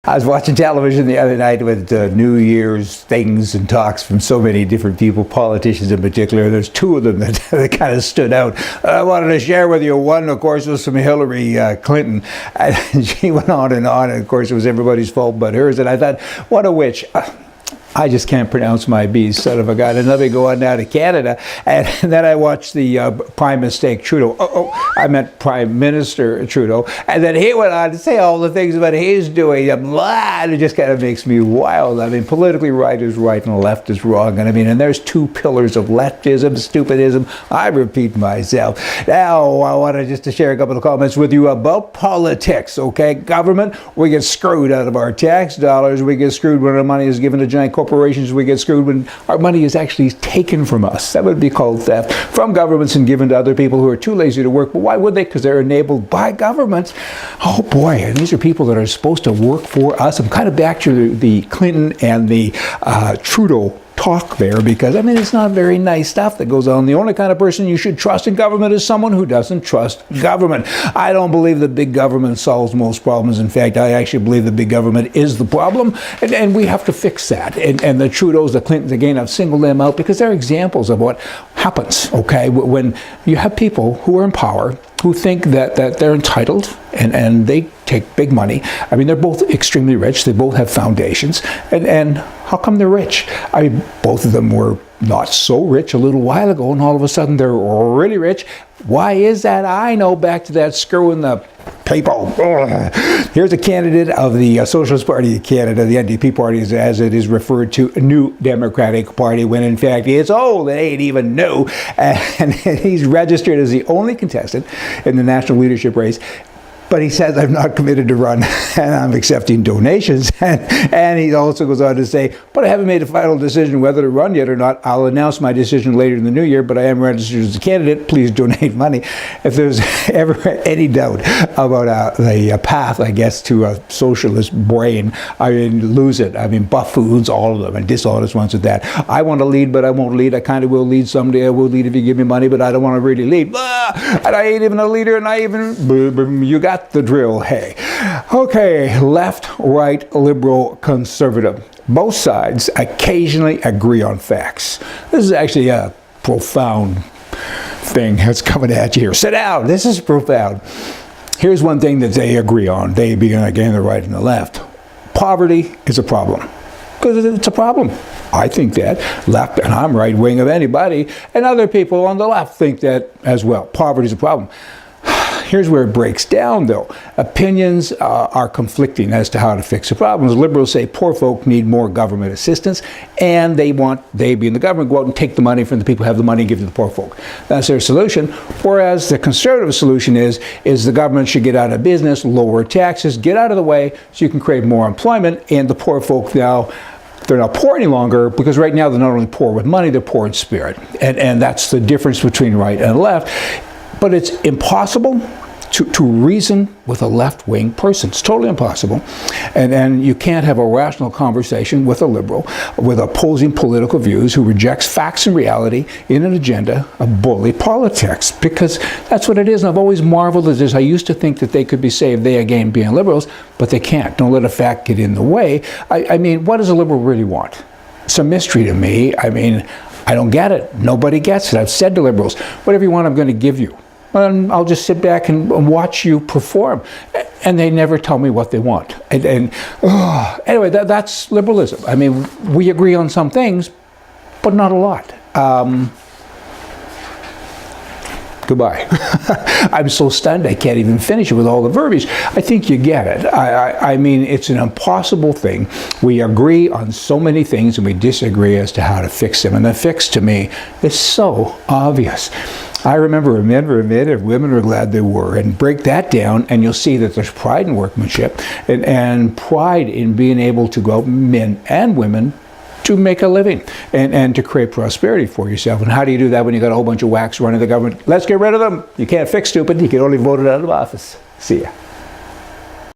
I was watching television the other night with New Year's things and talks from so many different people, politicians in particular. There's two of them that kind of stood out. I wanted to share with you. One, of course, was from Hillary Clinton. And she went on, and of course, it was everybody's fault but hers. And I thought, what a witch. I just can't pronounce my B's, son of a gun. And let me go on now to Canada. And then I watched the Prime Mistake Trudeau. I meant Prime Minister Trudeau. And then he went on to say all the things about he's doing. Blah, and it just kind of makes me wild. I mean, politically right is right and left is wrong. And I mean, and there's two pillars of leftism, stupidism. I repeat myself. Now, I wanted just to share a couple of comments with you about politics, okay? Government, we get screwed out of our tax dollars. We get screwed when our money is given to giant corporations. We get screwed when our money is actually taken from us. That would be called theft from governments and given to other people who are too lazy to work. But why would they? Because they're enabled by governments. Oh boy, and these are people that are supposed to work for us. I'm kind of back to the Clinton and the Trudeau talk there, because I mean, it's not very nice stuff that goes on. The only kind of person you should trust in government is someone who doesn't trust government. I don't believe that big government solves most problems. In fact, I actually believe that big government is the problem, and we have to fix that. And the Trudeaus, the Clintons, again, I've singled them out because they're examples of what happens, okay, when you have people who are in power who think that they're entitled and they take big money. I mean, they're both extremely rich. They both have foundations. And how come they're rich? I mean, both of them were not so rich a little while ago, and all of a sudden they're really rich. Why is that? I know, back to that screwing the people. Here's a candidate of the Socialist Party of Canada, the NDP party, as it is referred to, New Democratic Party, when in fact it's old, it ain't even new. And he's registered as the only contestant in the national leadership race. But he says, I'm not committed to run, and I'm accepting donations. And he also goes on to say, but I haven't made a final decision whether to run yet or not. I'll announce my decision later in the new year, but I am registered as a candidate. Please donate money. If there's ever any doubt about the path, I guess, to a socialist brain, I mean, lose it. I mean, buffoons, all of them, and dishonest ones at that. I want to lead, but I won't lead. I kind of will lead someday. I will lead if you give me money, but I don't want to really lead. And I ain't even a leader, and I even, you got the drill, hey. Okay, left, right, liberal, conservative. Both sides occasionally agree on facts. This is actually a profound thing that's coming at you here. Sit down, this is profound. Here's one thing that they agree on, they being again the right and the left. Poverty is a problem. Because it's a problem. I think that. Left, and I'm right wing of anybody, and other people on the left think that as well. Poverty is a problem. Here's where it breaks down, though. Opinions are conflicting as to how to fix the problems. Liberals say poor folk need more government assistance, and they being the government, go out and take the money from the people who have the money and give it to the poor folk. That's their solution. Whereas the conservative solution is the government should get out of business, lower taxes, get out of the way so you can create more employment, and the poor folk now, they're not poor any longer, because right now they're not only poor with money, they're poor in spirit. And that's the difference between right and left. But it's impossible to reason with a left-wing person. It's totally impossible. And you can't have a rational conversation with a liberal with opposing political views who rejects facts and reality in an agenda of bully politics, because that's what it is. And I've always marveled at this. I used to think that they could be saved, they again being liberals, but they can't. Don't let a fact get in the way. I mean, what does a liberal really want? It's a mystery to me. I mean, I don't get it. Nobody gets it. I've said to liberals, whatever you want, I'm going to give you. And I'll just sit back and watch you perform. And they never tell me what they want. Anyway, that's liberalism. I mean, we agree on some things, but not a lot. Goodbye. I'm so stunned I can't even finish it with all the verbiage. I think you get it. I mean, it's an impossible thing. We agree on so many things and we disagree as to how to fix them. And the fix, to me, is so obvious. I remember men were men and women were glad they were. And break that down and you'll see that there's pride in workmanship and pride in being able to go, men and women, to make a living and to create prosperity for yourself. And how do you do that when you got a whole bunch of whacks running the government? Let's get rid of them. You can't fix stupid. You can only vote it out of office. See ya.